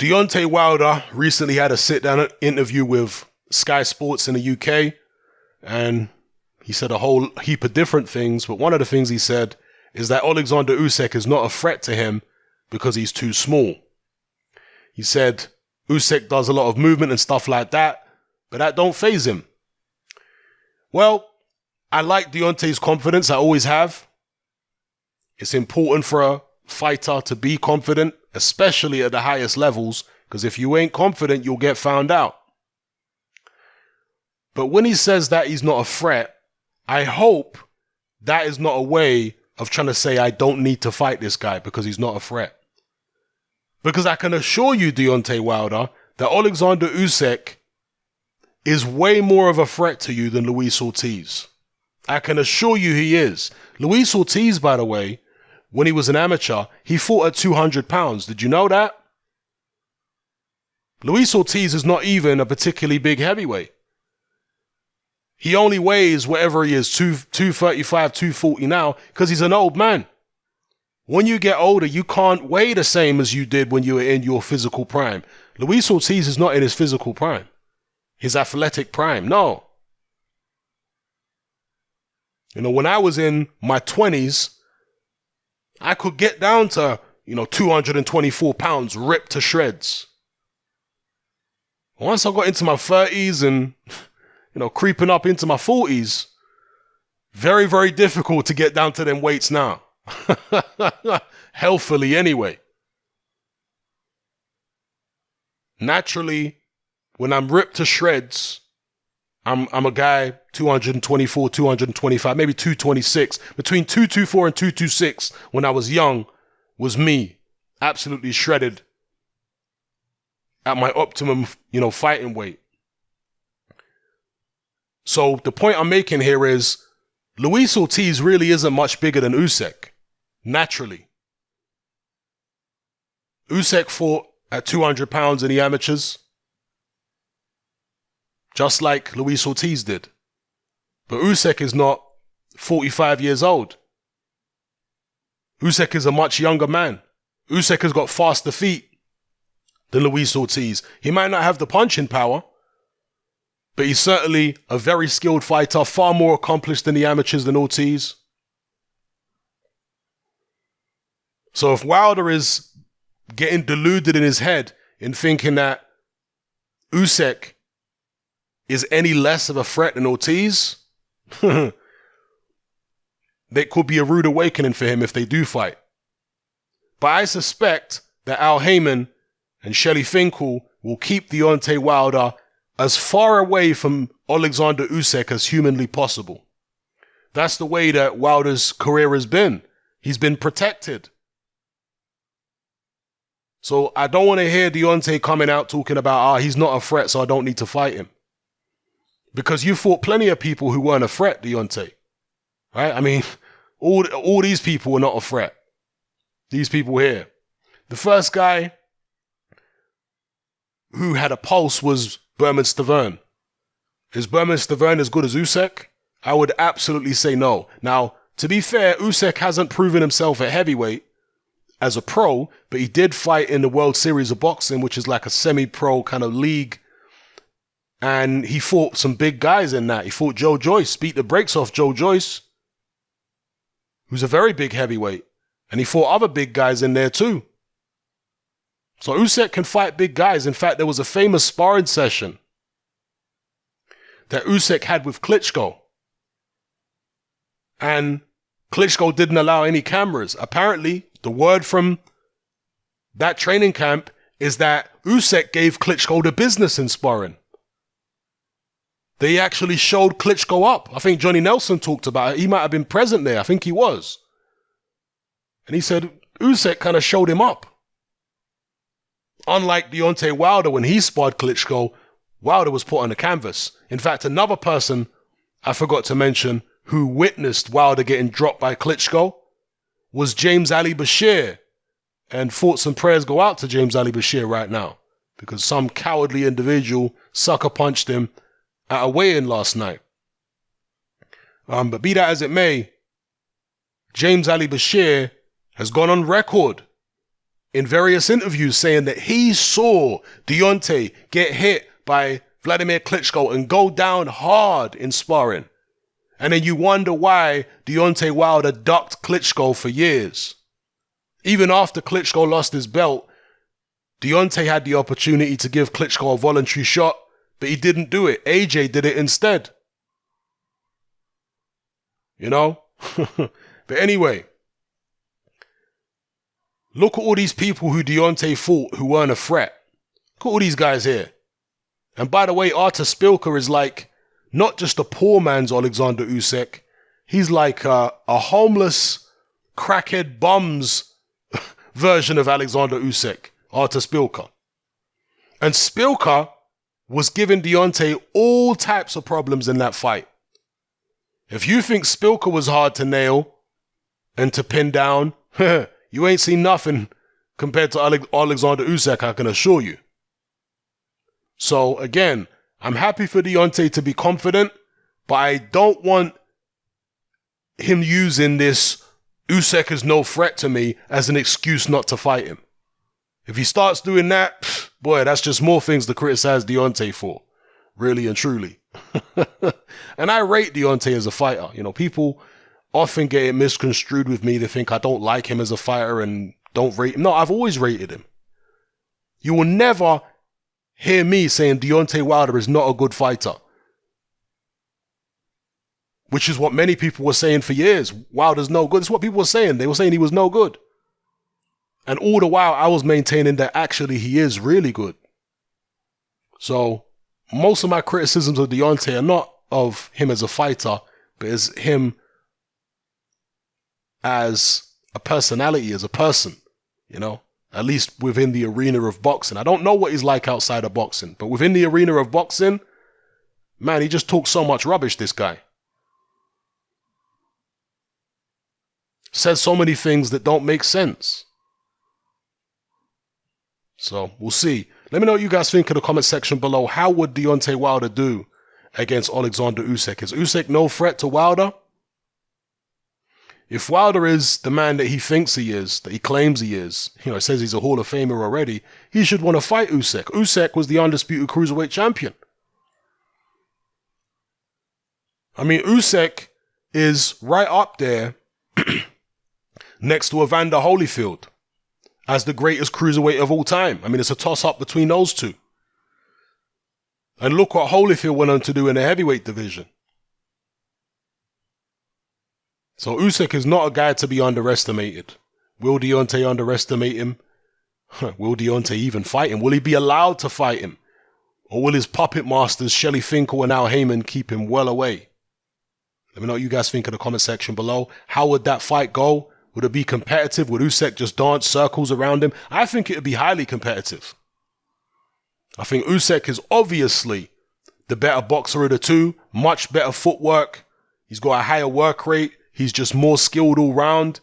Deontay Wilder recently had a sit-down interview with Sky Sports in the UK, and he said a whole heap of different things, but one of the things he said is that Oleksandr Usyk is not a threat to him because he's too small. He said Usyk does a lot of movement and stuff like that, but that don't faze him. Well, I like Deontay's confidence, I always have. It's important for a fighter to be confident, especially at the highest levels, because if you ain't confident, you'll get found out. But when he says that he's not a threat, I hope that is not a way of trying to say I don't need to fight this guy because he's not a threat. Because I can assure you, Deontay Wilder, that Oleksandr Usyk is way more of a threat to you than Luis Ortiz. I can assure you he is. Luis Ortiz, by the way, when he was an amateur, he fought at 200 pounds. Did you know that? Luis Ortiz is not even a particularly big heavyweight. He only weighs whatever he is, 235, 240 now, because he's an old man. When you get older, you can't weigh the same as you did when you were in your physical prime. Luis Ortiz is not in his physical prime. His athletic prime, no. You know, when I was in my 20s, I could get down to, 224 pounds ripped to shreds. Once I got into my 30s and, creeping up into my 40s, very, very difficult to get down to them weights now. Healthily anyway. Naturally, when I'm ripped to shreds, I'm a guy 224, 225, maybe 226. Between 224 and 226 when I was young was me, absolutely shredded at my optimum, fighting weight. So the point I'm making here is Luis Ortiz really isn't much bigger than Usyk, naturally. Usyk fought at 200 pounds in the amateurs, just like Luis Ortiz did. But Usyk is not 45 years old. Usyk is a much younger man. Usyk has got faster feet than Luis Ortiz. He might not have the punching power, but he's certainly a very skilled fighter, far more accomplished in the amateurs than Ortiz. So if Wilder is getting deluded in his head in thinking that Usyk is any less of a threat than Ortiz, there could be a rude awakening for him if they do fight. But I suspect that Al Heyman and Shelley Finkel will keep Deontay Wilder as far away from Oleksandr Usyk as humanly possible. That's the way that Wilder's career has been. He's been protected. So I don't want to hear Deontay coming out talking about, he's not a threat, so I don't need to fight him. Because you fought plenty of people who weren't a threat, Deontay. Right? I mean, all these people were not a threat. These people here. The first guy who had a pulse was Berman Stavern. Is Berman Stavern as good as Usyk? I would absolutely say no. Now, to be fair, Usyk hasn't proven himself at heavyweight as a pro, but he did fight in the World Series of Boxing, which is like a semi-pro kind of league. And he fought some big guys in that. He fought Joe Joyce, beat the brakes off Joe Joyce, who's a very big heavyweight. And he fought other big guys in there too. So Usyk can fight big guys. In fact, there was a famous sparring session that Usyk had with Klitschko. And Klitschko didn't allow any cameras. Apparently, the word from that training camp is that Usyk gave Klitschko the business in sparring. They actually showed Klitschko up. I think Johnny Nelson talked about it. He might have been present there. I think he was. And he said Usyk kind of showed him up. Unlike Deontay Wilder, when he sparred Klitschko, Wilder was put on the canvas. In fact, another person I forgot to mention who witnessed Wilder getting dropped by Klitschko was James Ali Bashir. And thoughts and prayers go out to James Ali Bashir right now, because some cowardly individual sucker punched him at a weigh-in last night. But be that as it may, James Ali Bashir has gone on record in various interviews saying that he saw Deontay get hit by Vladimir Klitschko and go down hard in sparring. And then you wonder why Deontay Wilder ducked Klitschko for years. Even after Klitschko lost his belt, Deontay had the opportunity to give Klitschko a voluntary shot, but he didn't do it. AJ did it instead. You know? But anyway, look at all these people who Deontay fought who weren't a threat. Look at all these guys here. And by the way, Artur Szpilka is like not just a poor man's Oleksandr Usyk. He's like a homeless, crackhead bum's version of Oleksandr Usyk, Artur Szpilka. And Szpilka was giving Deontay all types of problems in that fight. If you think Szpilka was hard to nail and to pin down, you ain't seen nothing compared to Oleksandr Usyk, I can assure you. So again, I'm happy for Deontay to be confident, but I don't want him using this Usyk is no threat to me as an excuse not to fight him. If he starts doing that, boy, that's just more things to criticize Deontay for, really and truly. And I rate Deontay as a fighter. You know, people often get it misconstrued with me. They think I don't like him as a fighter and don't rate him. No, I've always rated him. You will never hear me saying Deontay Wilder is not a good fighter. Which is what many people were saying for years. Wilder's no good. It's what people were saying. They were saying he was no good. And all the while, I was maintaining that actually he is really good. So, most of my criticisms of Deontay are not of him as a fighter, but as him as a personality, as a person, you know, at least within the arena of boxing. I don't know what he's like outside of boxing, but within the arena of boxing, man, he just talks so much rubbish, this guy. Says so many things that don't make sense. So, we'll see. Let me know what you guys think in the comment section below. How would Deontay Wilder do against Oleksandr Usyk? Is Usyk no threat to Wilder? If Wilder is the man that he thinks he is, that he claims he is, you know, says he's a Hall of Famer already, he should want to fight Usyk. Usyk was the undisputed cruiserweight champion. I mean, Usyk is right up there next to Evander Holyfield as the greatest cruiserweight of all time. I mean, it's a toss-up between those two. And look what Holyfield went on to do in the heavyweight division. So Usyk is not a guy to be underestimated. Will Deontay underestimate him? Will Deontay even fight him? Will he be allowed to fight him? Or will his puppet masters, Shelly Finkel and Al Heyman, keep him well away? Let me know what you guys think in the comment section below. How would that fight go? Would it be competitive? Would Usyk just dance circles around him? I think it would be highly competitive. I think Usyk is obviously the better boxer of the two. Much better footwork. He's got a higher work rate. He's just more skilled all round.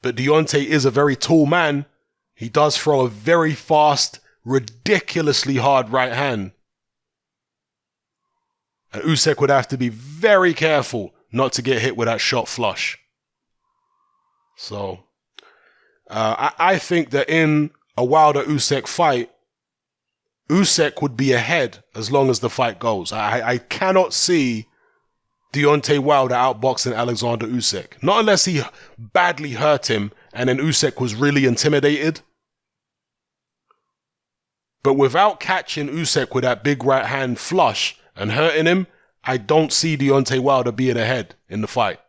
But Deontay is a very tall man. He does throw a very fast, ridiculously hard right hand. And Usyk would have to be very careful not to get hit with that shot flush. So, I think that in a Wilder-Usyk fight, Usyk would be ahead as long as the fight goes. I cannot see Deontay Wilder outboxing Oleksandr Usyk. Not unless he badly hurt him and then Usyk was really intimidated. But without catching Usyk with that big right hand flush and hurting him, I don't see Deontay Wilder being ahead in the fight.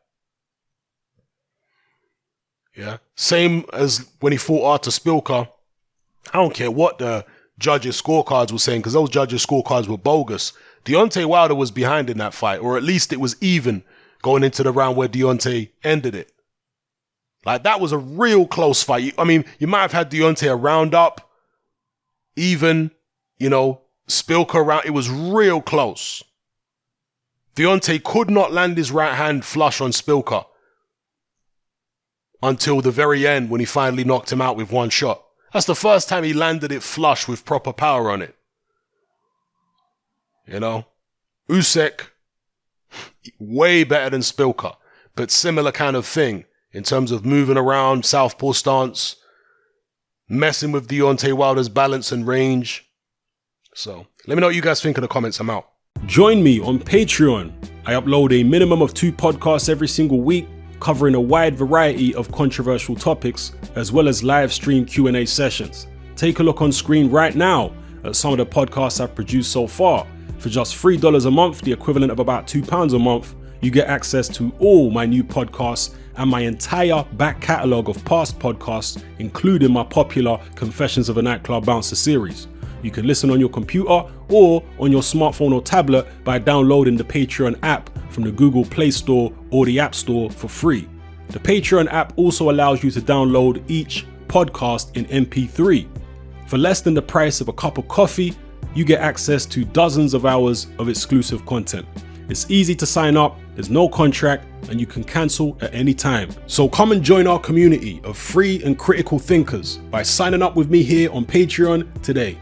Yeah. Same as when he fought Artur Szpilka. I don't care what the judges' scorecards were saying, because those judges' scorecards were bogus. Deontay Wilder was behind in that fight, or at least it was even going into the round where Deontay ended it. Like, that was a real close fight. I mean, you might have had Deontay a round up, even, you know, Szpilka around. It was real close. Deontay could not land his right hand flush on Szpilka until the very end when he finally knocked him out with one shot. That's the first time he landed it flush with proper power on it. You know? Usyk, way better than Szpilka, but similar kind of thing in terms of moving around, southpaw stance. messing with Deontay Wilder's balance and range. So let me know what you guys think in the comments. I'm out. Join me on Patreon. I upload a minimum of 2 podcasts every single week, covering a wide variety of controversial topics, as well as live stream Q&A sessions. Take a look on screen right now at some of the podcasts I've produced so far. For just $3 a month, the equivalent of about £2 a month, you get access to all my new podcasts and my entire back catalogue of past podcasts, including my popular Confessions of a Nightclub Bouncer series. You can listen on your computer or on your smartphone or tablet by downloading the Patreon app from the Google Play Store or the App Store for free. The Patreon app also allows you to download each podcast in MP3. For less than the price of a cup of coffee, you get access to dozens of hours of exclusive content. It's easy to sign up, there's no contract, and you can cancel at any time. So come and join our community of free and critical thinkers by signing up with me here on Patreon today.